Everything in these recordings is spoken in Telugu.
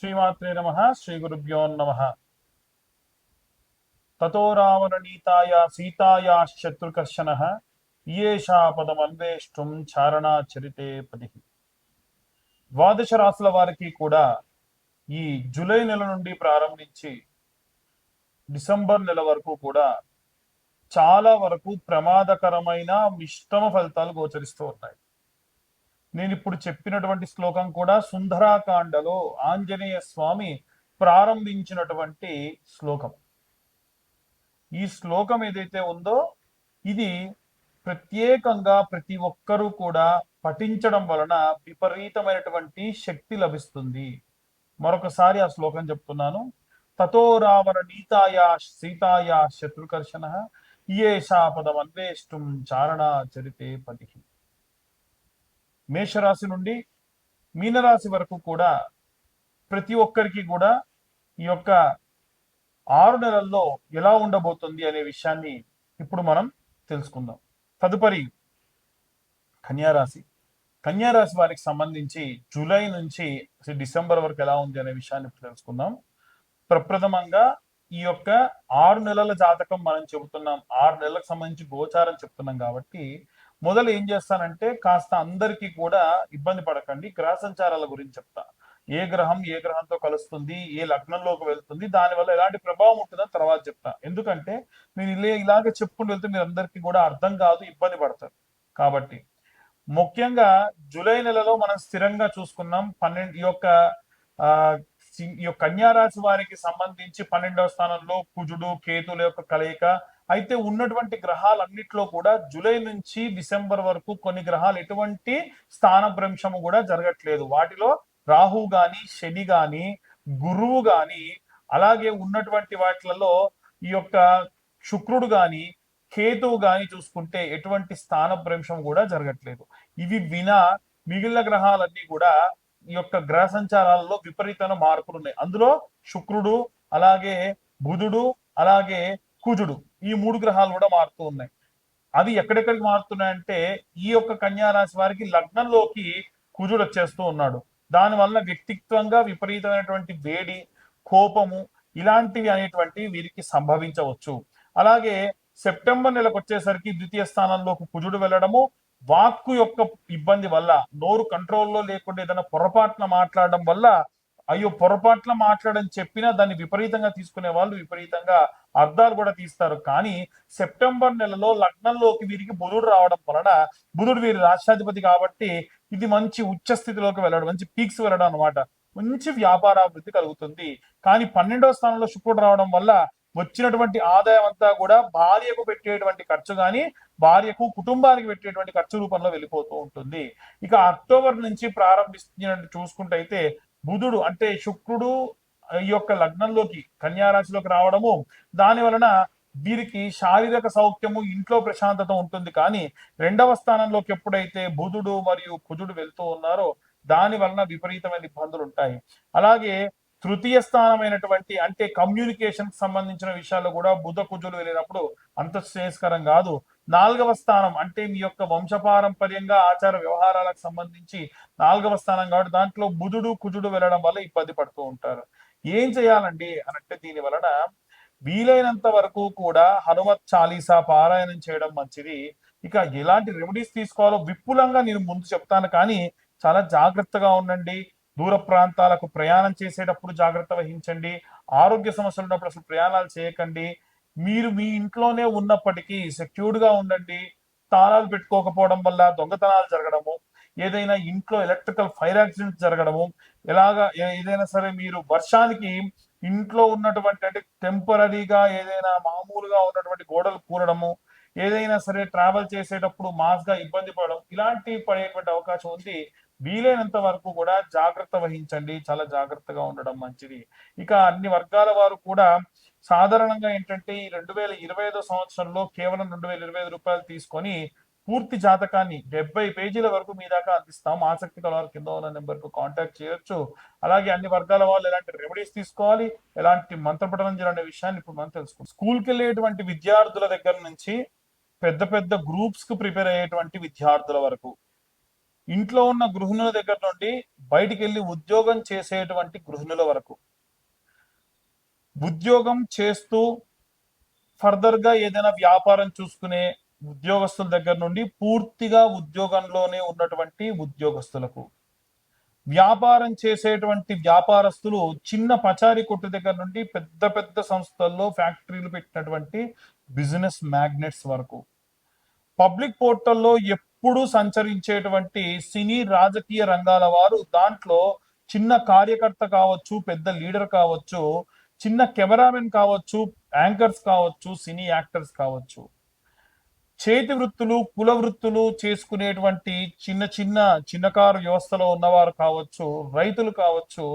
శ్రీమాత్రే నమః. శ్రీ గురుభ్యో నమః. తతో రావణనీతాయ సీతాయాశ్చతుర్కర్షణః ఈయేషా పదమన్వేష్టం చారణాచరితే పది. ద్వాదశ రాశుల వారికి కూడా ఈ జూలై నెల నుండి ప్రారంభించి డిసెంబర్ నెల వరకు కూడా చాలా వరకు ప్రమాదకరమైన మిశ్రమ ఫలితాలు గోచరిస్తూ ఉన్నాయి. నేను ఇప్పుడు చెప్పినటువంటి శ్లోకం కూడా సుందరాకాండలో ఆంజనేయ స్వామి ప్రారంభించినటువంటి శ్లోకం. ఈ శ్లోకం ఏదైతే ఉందో ఇది ప్రత్యేకంగా ప్రతి ఒక్కరూ కూడా పఠించడం వలన విపరీతమైనటువంటి శక్తి లభిస్తుంది. మరొకసారి ఆ శ్లోకం చెప్తున్నాను. తతో రావణ నీతాయా సీతాయా శత్రుకర్షణ ఈయేషా పదమన్వేష్టం చారణాచరితే పది. మేషరాశి నుండి మీనరాశి వరకు కూడా ప్రతి ఒక్కరికి కూడా ఈ యొక్క 6 నెలల్లో ఎలా ఉండబోతుంది అనే విషయాన్ని ఇప్పుడు మనం తెలుసుకుందాం. తదుపరి కన్యారాశి. కన్యారాశి వారికి సంబంధించి జూలై నుంచి డిసెంబర్ వరకు ఎలా ఉంది అనే విషయాన్ని ఇప్పుడు తెలుసుకుందాం. ప్రప్రథమంగా ఈ యొక్క 6 నెలల జాతకం మనం చెబుతున్నాం. 6 నెలలకు సంబంధించి గోచారం చెప్తున్నాం కాబట్టి మొదలు ఏం చేస్తానంటే కాస్త అందరికీ కూడా ఇబ్బంది పడకండి, గ్రహ సంచారాల గురించి చెప్తా. ఏ గ్రహం ఏ గ్రహంతో కలుస్తుంది, ఏ లగ్నంలోకి వెళ్తుంది, దానివల్ల ఎలాంటి ప్రభావం ఉంటుందో తర్వాత చెప్తా. ఎందుకంటే నేను ఇలాగే చెప్పుకుంటూ వెళ్తే మీరు అందరికీ కూడా అర్థం కాదు, ఇబ్బంది పడతారు. కాబట్టి ముఖ్యంగా జూలై నెలలో మనం స్థిరంగా చూసుకున్నాం. ఈ యొక్క కన్యారాశి వారికి సంబంధించి 12వ స్థానంలో కుజుడు కేతుల యొక్క కలయిక. అయితే ఉన్నటువంటి గ్రహాలన్నిట్లో కూడా జూలై నుంచి డిసెంబర్ వరకు కొన్ని గ్రహాలు ఎటువంటి స్థానభ్రంశము కూడా జరగట్లేదు. వాటిలో రాహు గాని, శని గాని, గురువు గాని, అలాగే ఉన్నటువంటి వాటిలలో ఈ యొక్క శుక్రుడు గాని, కేతువు గాని చూసుకుంటే ఎటువంటి స్థానభ్రంశం కూడా జరగట్లేదు. ఇవి వినా మిగిలిన గ్రహాలన్నీ కూడా ఈ యొక్క గ్రహ సంచారాలలో విపరీతమైన మార్పులు ఉన్నాయి. అందులో శుక్రుడు, అలాగే బుధుడు, అలాగే కుజుడు, ఈ 3 గ్రహాలు కూడా మారుతూ ఉన్నాయి. అవి ఎక్కడెక్కడికి మారుతున్నాయంటే ఈ యొక్క కన్యారాశి వారికి లగ్నంలోకి కుజుడు వచ్చేస్తూ ఉన్నాడు. దానివల్ల వ్యక్తిత్వంగా విపరీతమైనటువంటి వేడి, కోపము ఇలాంటివి అనేటువంటి వీరికి సంభవించవచ్చు. అలాగే సెప్టెంబర్ నెలకు వచ్చేసరికి ద్వితీయ స్థానంలోకి కుజుడు వెళ్ళడము, వాక్కు యొక్క ఇబ్బంది వల్ల నోరు కంట్రోల్లో లేకుండా ఏదైనా పొరపాటున మాట్లాడడం వల్ల అయ్యో పొరపాట్ల మాట్లాడని చెప్పినా దాన్ని విపరీతంగా తీసుకునే వాళ్ళు విపరీతంగా అర్థాలు కూడా తీస్తారు. కానీ సెప్టెంబర్ నెలలో లగ్నంలోకి వీరికి బుధుడు రావడం వలన, బుధుడు వీరి రాష్ట్రాధిపతి కాబట్టి ఇది మంచి ఉచ్చ స్థితిలోకి వెళ్ళడం, మంచి పీక్స్ వెళ్ళడం అనమాట. మంచి వ్యాపారాభివృద్ధి కలుగుతుంది. కానీ 12వ స్థానంలో శుక్రుడు రావడం వల్ల వచ్చినటువంటి ఆదాయం అంతా కూడా భార్యకు పెట్టేటువంటి ఖర్చు కానీ, భార్యకు కుటుంబానికి పెట్టేటువంటి ఖర్చు రూపంలో వెళ్ళిపోతూ ఉంటుంది. ఇక అక్టోబర్ నుంచి ప్రారంభిస్తున్నట్టు చూసుకుంటే అయితే బుధుడు అంటే శుక్రుడు ఈ యొక్క లగ్నంలోకి కన్యారాశిలోకి రావడము, దాని వలన వీరికి శారీరక సౌఖ్యము, ఇంట్లో ప్రశాంతత ఉంటుంది. కానీ 2వ స్థానంలోకి ఎప్పుడైతే బుధుడు మరియు కుజుడు వెళ్తూ ఉన్నారో దాని వలన విపరీతమైన ఇబ్బందులు ఉంటాయి. అలాగే తృతీయ స్థానమైనటువంటి అంటే కమ్యూనికేషన్ సంబంధించిన విషయాల్లో కూడా బుధ కుజులు వెళ్ళినప్పుడు అంత శ్రేయస్కరం కాదు. 4వ స్థానం అంటే మీ యొక్క వంశపారంపర్యంగా ఆచార వ్యవహారాలకు సంబంధించి 4వ స్థానం కాబట్టి దాంట్లో బుధుడు కుజుడు వెళ్ళడం వల్ల ఇబ్బంది పడుతూ ఉంటారు. ఏం చేయాలండి అనంటే దీని వలన వీలైనంత వరకు కూడా హనుమత్ చాలీసా పారాయణం చేయడం మంచిది. ఇక ఎలాంటి రెమెడీస్ తీసుకోవాలో విపులంగా నేను ముందు చెప్తాను, కానీ చాలా జాగ్రత్తగా ఉండండి. దూర ప్రాంతాలకు ప్రయాణం చేసేటప్పుడు జాగ్రత్త వహించండి. ఆరోగ్య సమస్యలు ఉన్నప్పుడు అసలు ప్రయాణాలు చేయకండి. మీరు మీ ఇంట్లోనే ఉన్నప్పటికీ సెక్యూర్డ్ గా ఉండండి. తాళాలు పెట్టుకోకపోవడం వల్ల దొంగతనాలు జరగడము, ఏదైనా ఇంట్లో ఎలక్ట్రికల్ ఫైర్ యాక్సిడెంట్ జరగడము, ఏదైనా సరే మీరు వర్షానికి ఇంట్లో ఉన్నటువంటి అంటే టెంపరీగా ఏదైనా మామూలుగా ఉన్నటువంటి గోడలు కూలడము, ఏదైనా సరే ట్రావెల్ చేసేటప్పుడు మాస్ గా ఇబ్బంది పడడం, ఇలాంటివి పడేటువంటి అవకాశం ఉంది. వీలైనంత వరకు కూడా జాగ్రత్త వహించండి, చాలా జాగ్రత్తగా ఉండడం మంచిది. ఇక అన్ని వర్గాల వారు కూడా సాధారణంగా ఏంటంటే ఈ 2025 సంవత్సరంలో కేవలం 2025 రూపాయలు తీసుకొని పూర్తి జాతకాన్ని 70 పేజీల వరకు మీ దాకా అందిస్తాం. ఆసక్తి కల వారు కింద ఉన్న నెంబర్ కు కాంటాక్ట్ చేయొచ్చు. అలాగే అన్ని వర్గాల వాళ్ళు ఎలాంటి రెమెడీస్ తీసుకోవాలి, ఎలాంటి మంత్రపఠనం చేయాలనే విషయాన్ని ఇప్పుడు మనం తెలుసుకుంటాం. స్కూల్కి వెళ్ళేటువంటి విద్యార్థుల దగ్గర నుంచి పెద్ద పెద్ద గ్రూప్స్ కు ప్రిపేర్ అయ్యేటువంటి విద్యార్థుల వరకు ఇంట్లో ఉన్న గృహిణుల దగ్గర నుండి బయటికి వెళ్ళి ఉద్యోగం చేసేటువంటి గృహిణుల వరకు, ఉద్యోగం చేస్తూ ఫర్దర్ గా ఏదైనా వ్యాపారం చూసుకునే ఉద్యోగస్తుల దగ్గర నుండి పూర్తిగా ఉద్యోగంలోనే ఉన్నటువంటి ఉద్యోగస్తులకు, వ్యాపారం చేసేటువంటి వ్యాపారస్తులు చిన్న పచారీ కొట్టు దగ్గర నుండి పెద్ద పెద్ద సంస్థల్లో ఫ్యాక్టరీలు పెట్టినటువంటి బిజినెస్ మ్యాగ్నెట్స్ వరకు, పబ్లిక్ పోర్టల్లో ఎప్పుడు సంచరించేటువంటి సినీ రాజకీయ రంగాల వారు, దాంట్లో చిన్న కార్యకర్త కావచ్చు, పెద్ద లీడర్ కావచ్చు, చిన్న కెమెరామెన్ కావచ్చు, యాంకర్స్ కావచ్చు, సినీ యాక్టర్స్ కావచ్చు, చేతి వృత్తులు కుల వృత్తులు చేసుకునేటువంటి చిన్న చిన్న చిన్నకారు వ్యవస్థలో ఉన్నవారు కావచ్చు, రైతులు కావచ్చు,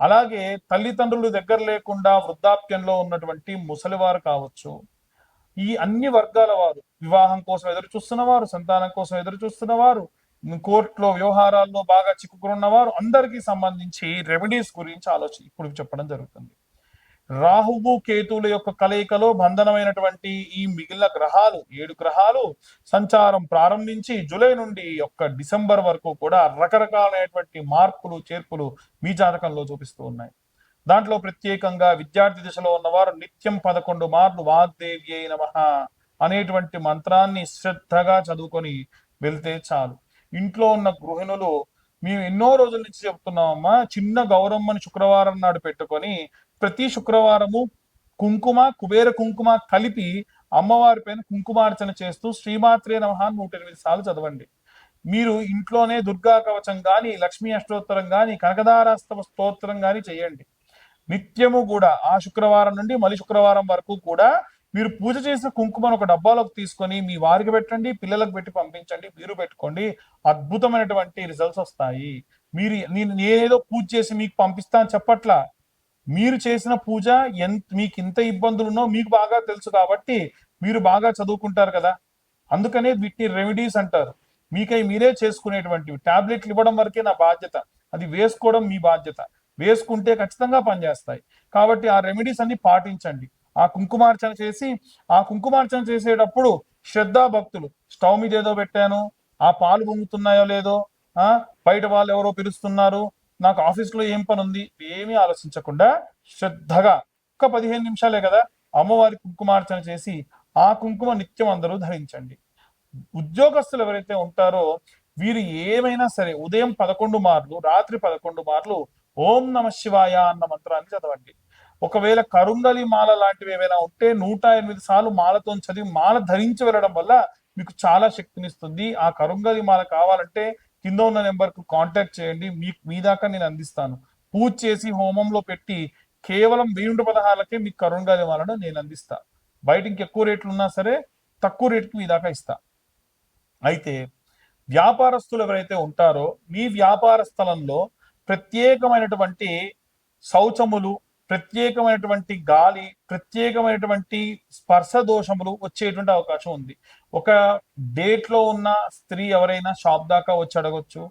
అలాగే తల్లిదండ్రులు దగ్గర లేకుండా వృద్ధాప్యంలో ఉన్నటువంటి ముసలివారు కావచ్చు, ఈ అన్ని వర్గాల వారు, వివాహం కోసం ఎదురు చూస్తున్న వారు, సంతానం కోసం ఎదురు చూస్తున్న వారు, కోర్టులో వ్యవహారాల్లో బాగా చిక్కుకున్న వారు, అందరికీ సంబంధించి రెమెడీస్ గురించి ఇప్పుడు చెప్పడం జరుగుతుంది. రాహువు కేతువుల యొక్క కలయికలో బంధనమైనటువంటి ఈ మిగిలిన గ్రహాలు 7 గ్రహాలు సంచారం ప్రారంభించి జూలై నుండి డిసెంబర్ వరకు కూడా రకరకాలైనటువంటి మార్పులు చేర్పులు మీ జాతకంలో చూపిస్తూ ఉన్నాయి. దాంట్లో ప్రత్యేకంగా విద్యార్థి దశలో ఉన్నవారు నిత్యం 11 మార్లు వాగ్దేవి అయిన మహా అనేటువంటి మంత్రాన్ని శ్రద్ధగా చదువుకొని వెళ్తే చాలు. ఇంట్లో ఉన్న గృహిణులు, మేము ఎన్నో రోజుల నుంచి చెప్తున్నామమ్మా, చిన్న గౌరమ్మని శుక్రవారం నాడు పెట్టుకొని ప్రతి శుక్రవారము కుంకుమ, కుబేర కుంకుమ కలిపి అమ్మవారి పైన కుంకుమార్చన చేస్తూ శ్రీమాత్రే నమః 108 సార్లు చదవండి. మీరు ఇంట్లోనే దుర్గా కవచం గాని, లక్ష్మీ అష్టోత్తరం గాని, కనకదారాస్తవ స్తోత్రం గాని చేయండి. నిత్యము కూడా ఆ శుక్రవారం నుండి మళ్ళీ శుక్రవారం వరకు కూడా మీరు పూజ చేసిన కుంకుమను ఒక డబ్బాలోకి తీసుకొని మీ వారికి పెట్టండి, పిల్లలకు పెట్టి పంపించండి, మీరు పెట్టుకోండి. అద్భుతమైనటువంటి రిజల్ట్స్ వస్తాయి. నేనేదో పూజ చేసి మీకు పంపిస్తాను చెప్పట్లా. మీరు చేసిన పూజ మీకు ఇంత ఇబ్బందులున్నో మీకు బాగా తెలుసు కాబట్టి మీరు బాగా చదువుకుంటారు కదా, అందుకనే వీటిని రెమెడీస్ అంటారు. మీరే చేసుకునేటువంటివి. టాబ్లెట్లు ఇవ్వడం వరకే నా బాధ్యత, అది వేసుకోవడం మీ బాధ్యత. వేసుకుంటే ఖచ్చితంగా పనిచేస్తాయి. కాబట్టి ఆ రెమెడీస్ అన్ని పాటించండి. ఆ కుంకుమార్చన చేసేటప్పుడు శ్రద్ధా భక్తులు, స్టవ్ మీద ఏదో పెట్టాను, ఆ పాలు పొంగుతున్నాయో లేదో, బయట వాళ్ళు ఎవరో పిలుస్తున్నారు, నాకు ఆఫీస్లో ఏం పని ఉంది, ఏమీ ఆలోచించకుండా శ్రద్ధగా 15 నిమిషాలే కదా అమ్మవారి కుంకుమార్చన చేసి ఆ కుంకుమ నిత్యం అందరూ ధరించండి. ఉద్యోగస్తులు ఎవరైతే ఉంటారో వీరు ఏమైనా సరే ఉదయం 11 మార్లు, రాత్రి 11 మార్లు ఓం నమ శివాయ అన్న మంత్రాన్ని చదవండి. ఒకవేళ కరుంగలి మాల లాంటివి ఏమైనా ఉంటే 108 సార్లు మాలతో చదివి మాల ధరించి వెళ్ళడం వల్ల మీకు చాలా శక్తినిస్తుంది. ఆ కరుంగలి మాల కావాలంటే కింద ఉన్న నెంబర్ కు కాంటాక్ట్ చేయండి, మీ దాకా నేను అందిస్తాను. పూజ చేసి హోమంలో పెట్టి కేవలం 1016కే మీకు కరుంగలి మాలను నేను అందిస్తా. బయట ఇంకెక్కువ రేట్లు ఉన్నా సరే తక్కువ రేటుకి మీ దాకా ఇస్తా. అయితే వ్యాపారస్తులు ఎవరైతే ఉంటారో మీ వ్యాపార స్థలంలో ప్రత్యేకమైనటువంటి శౌచములు, ప్రత్యేకమైనటువంటి గాలి, ప్రత్యేకమైనటువంటి స్పర్శ దోషములు వచ్చేటువంటి అవకాశం ఉంది. ఒక డేట్ లో ఉన్న స్త్రీ ఎవరైనా షాప్ దాకా వచ్చి అడగొచ్చు.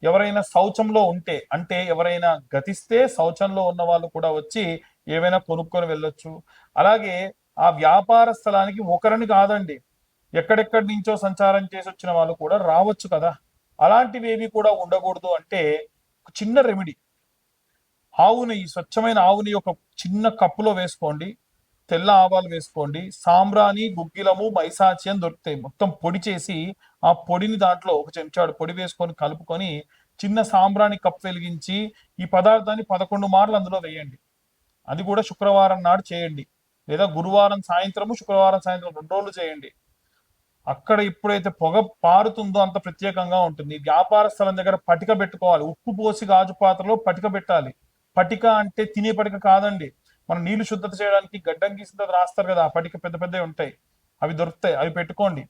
ఎవరైనా శౌచంలో ఉంటే, అంటే ఎవరైనా గతిస్తే శౌచంలో ఉన్న వాళ్ళు కూడా వచ్చి ఏమైనా కొనుక్కొని వెళ్ళొచ్చు. అలాగే ఆ వ్యాపార స్థలానికి ఒకరిని కాదండి, ఎక్కడెక్కడి నుంచో సంచారం చేసి వచ్చిన వాళ్ళు కూడా రావచ్చు కదా. అలాంటివి ఏవి కూడా ఉండకూడదు అంటే చిన్న రెమెడీ, ఆవుని, స్వచ్ఛమైన ఆవుని ఒక చిన్న కప్పులో వేసుకోండి, తెల్ల ఆవాలు వేసుకోండి, సాంబ్రాణి, గుగ్గిలము, మైసాచి అని దొరుకుతాయి. మొత్తం పొడి చేసి ఆ పొడిని దాంట్లో ఒక చెంచాడు పొడి వేసుకొని కలుపుకొని చిన్న సాంబ్రాణి కప్పు వెలిగించి ఈ పదార్థాన్ని 11 మార్లు అందులో వేయండి. అది కూడా శుక్రవారం నాడు చేయండి, లేదా గురువారం సాయంత్రము, శుక్రవారం సాయంత్రం 2 రోజులు చేయండి. అక్కడ ఎప్పుడైతే పొగ పారుతుందో అంత ప్రత్యేకంగా ఉంటుంది. వ్యాపార స్థలం దగ్గర పటిక పెట్టుకోవాలి. ఉప్పు పోసి గాజు పాత్రలో పటిక పెట్టాలి. పటిక అంటే తినే పటిక కాదండి, మనం నీళ్లు శుద్ధత చేయడానికి గడ్డం గీసిన తర్వాత రాస్తారు కదా, ఆ పటిక పెద్ద పెద్దవి ఉంటాయి, అవి దొరుకుతాయి, అవి పెట్టుకోండి.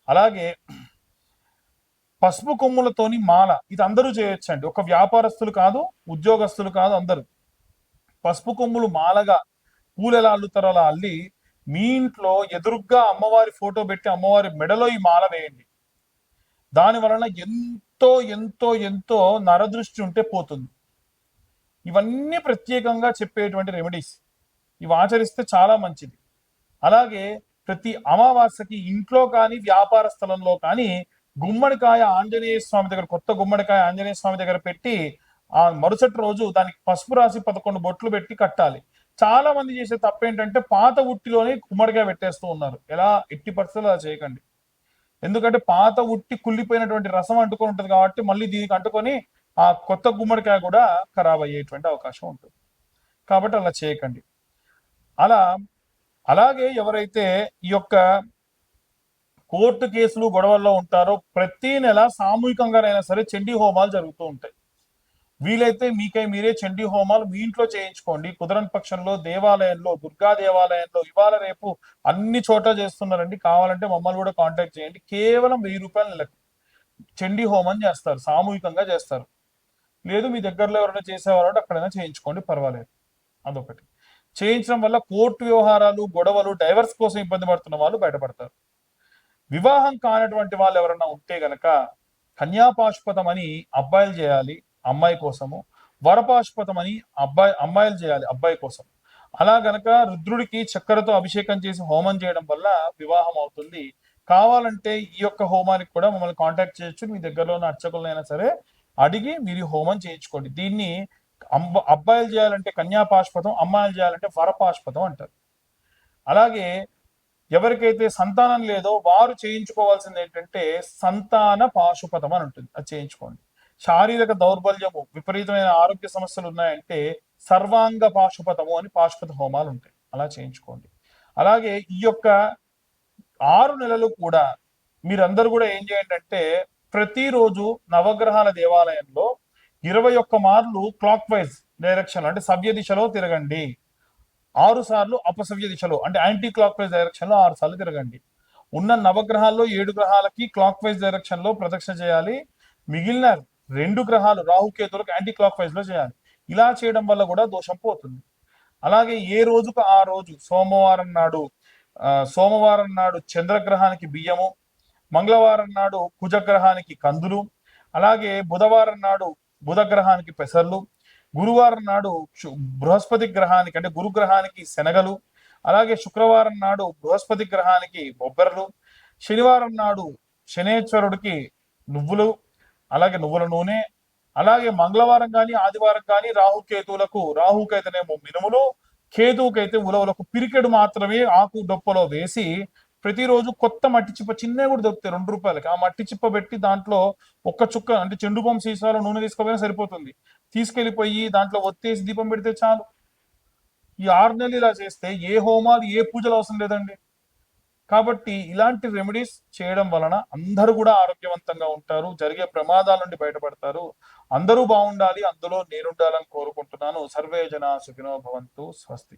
అలాగే పసుపు కొమ్ములతోని మాల, ఇది అందరూ చేయొచ్చండి, ఒక వ్యాపారస్తులు కాదు, ఉద్యోగస్తులు కాదు, అందరూ. పసుపు కొమ్ములు మాలగా పూలు ఎలా అల్లుతారో అలా అల్లి మీ ఇంట్లో ఎదురుగ్గా అమ్మవారి ఫోటో పెట్టి అమ్మవారి మెడలో ఈ మాల వేయండి. దాని వలన ఎంతో ఎంతో ఎంతో నరదృష్టి ఉంటే పోతుంది. ఇవన్నీ ప్రత్యేకంగా చెప్పేటువంటి రెమెడీస్, ఇవి ఆచరిస్తే చాలా మంచిది. అలాగే ప్రతి అమావాస్యకి ఇంట్లో కానీ వ్యాపార స్థలంలో కానీ గుమ్మడికాయ ఆంజనేయ స్వామి దగ్గర, కొత్త గుమ్మడికాయ ఆంజనేయ స్వామి దగ్గర పెట్టి ఆ మరుసటి రోజు దానికి పసుపు రాసి 11 బొట్లు పెట్టి కట్టాలి. చాలా మంది చేసే తప్పు ఏంటంటే పాత ఉట్టిలోనే గుమ్మడికాయ పెట్టేస్తూ ఉన్నారు. ఎలా, ఎట్టి పరిస్థితుల్లో అలా చేయకండి. ఎందుకంటే పాత ఉట్టి కుళ్ళిపోయినటువంటి రసం అంటుకొని ఉంటుంది కాబట్టి మళ్ళీ దీనికి అంటుకొని ఆ కొత్త గుమ్మడికాయ కూడా ఖరాబ్ అయ్యేటువంటి అవకాశం ఉంటుంది. కాబట్టి అలా చేయకండి. అలా అలాగే ఎవరైతే ఈ యొక్క కోర్టు కేసులు గొడవల్లో ఉంటారో ప్రతి నెల సామూహికంగానైనా సరే చండీ హోమాలు జరుగుతూ ఉంటాయి. వీలైతే మీకై మీరే చండీ హోమాలు మీ ఇంట్లో చేయించుకోండి. కుదరని పక్షంలో దేవాలయంలో, దుర్గా దేవాలయంలో ఇవాళ రేపు అన్ని చోట్ల చేస్తున్నారండి. కావాలంటే మమ్మల్ని కూడా కాంటాక్ట్ చేయండి. కేవలం 1000 రూపాయల నెలకు చండీ హోమం చేస్తారు, సామూహికంగా చేస్తారు. లేదు మీ దగ్గరలో ఎవరైనా చేసేవారంటే అక్కడైనా చేయించుకోండి, పర్వాలేదు. అదొకటి. చేయించడం వల్ల కోర్టు వ్యవహారాలు, గొడవలు, డైవర్స్ కోసం ఇబ్బంది పడుతున్న వాళ్ళు బయటపడతారు. వివాహం కానటువంటి వాళ్ళు ఎవరన్నా ఉంటే గనక కన్యాపాశుపతం అని అబ్బాయిలు చేయాలి అమ్మాయి కోసము, వరపాశుపతం అని అమ్మాయిలు చేయాలి అబ్బాయి కోసం. అలా గనక రుద్రుడికి చక్కెరతో అభిషేకం చేసి హోమం చేయడం వల్ల వివాహం అవుతుంది. కావాలంటే ఈ యొక్క హోమానికి కూడా మమ్మల్ని కాంటాక్ట్ చేయొచ్చు. మీ దగ్గరలో ఉన్న అర్చకులైనా సరే అడిగి మీరు హోమం చేయించుకోండి. దీన్ని అబ్బాయిలు చేయాలంటే కన్యాపాశుపతం, అమ్మాయిలు చేయాలంటే వరపాశుపతం అంటారు. అలాగే ఎవరికైతే సంతానం లేదో వారు చేయించుకోవాల్సింది ఏంటంటే సంతాన పాశుపతం అని ఉంటుంది, అది చేయించుకోండి. శారీరక దౌర్బల్యము, విపరీతమైన ఆరోగ్య సమస్యలు ఉన్నాయంటే సర్వాంగ పాశుపతము అని పాశుపత హోమాలు ఉంటాయి, అలా చేయించుకోండి. అలాగే ఈ యొక్క 6 నెలలు కూడా మీరందరూ కూడా ఏం చేయండి అంటే ప్రతిరోజు నవగ్రహాల దేవాలయంలో 21 మార్లు క్లాక్ వైజ్ డైరెక్షన్ అంటే సవ్య దిశలో తిరగండి. 6 సార్లు అపసవ్య దిశలో అంటే యాంటీ క్లాక్ వైజ్ డైరెక్షన్ లో 6 సార్లు తిరగండి. ఉన్న నవగ్రహాల్లో 7 గ్రహాలకి క్లాక్ వైజ్ డైరెక్షన్ లో ప్రదక్షిణ చేయాలి. మిగిలిన 2 గ్రహాలు రాహుకేతులకు యాంటీ క్లాక్ వైజ్ లో చేయాలి. ఇలా చేయడం వల్ల కూడా దోషం పోతుంది. అలాగే ఏ రోజుకు ఆ రోజు సోమవారం నాడు చంద్రగ్రహానికి బియ్యము, మంగళవారం నాడు కుజగ్రహానికి కందులు, అలాగే బుధవారం నాడు బుధగ్రహానికి పెసర్లు, గురువారం నాడు బృహస్పతి గ్రహానికి అంటే గురుగ్రహానికి శనగలు, అలాగే శుక్రవారం నాడు బృహస్పతి గ్రహానికి బొబ్బర్లు, శనివారం నాడు శనేశ్వరుడికి నువ్వులు, అలాగే నువ్వుల నూనె, అలాగే మంగళవారం కానీ ఆదివారం కానీ రాహుకైతేనేమో మినుములు, కేతువుకైతే ఉలవలకు పిరికెడు మాత్రమే ఆకు డొప్పలో వేసి ప్రతిరోజు కొత్త మట్టి చిప్ప చిన్నవి కూడా దొరుకుతాయి 2 రూపాయలకి, ఆ మట్టి చిప్ప పెట్టి దాంట్లో ఒక్క చుక్క అంటే చెండుపం సీసాలో నూనె తీసుకోపోయినా సరిపోతుంది, తీసుకెళ్లిపోయి దాంట్లో ఒత్తేసి దీపం పెడితే చాలు. ఈ 6 నెలలు ఇలా చేస్తే ఏ హోమాలు ఏ పూజలు అవసరం లేదండి. కాబట్టి ఇలాంటి రెమెడీస్ చేయడం వలన అందరూ కూడా ఆరోగ్యవంతంగా ఉంటారు, జరిగే ప్రమాదాల నుండి బయటపడతారు. అందరూ బాగుండాలి, అందులో నేనుండాలని కోరుకుంటున్నాను. సర్వే జన సుఖినో భవంతు. స్వస్తి.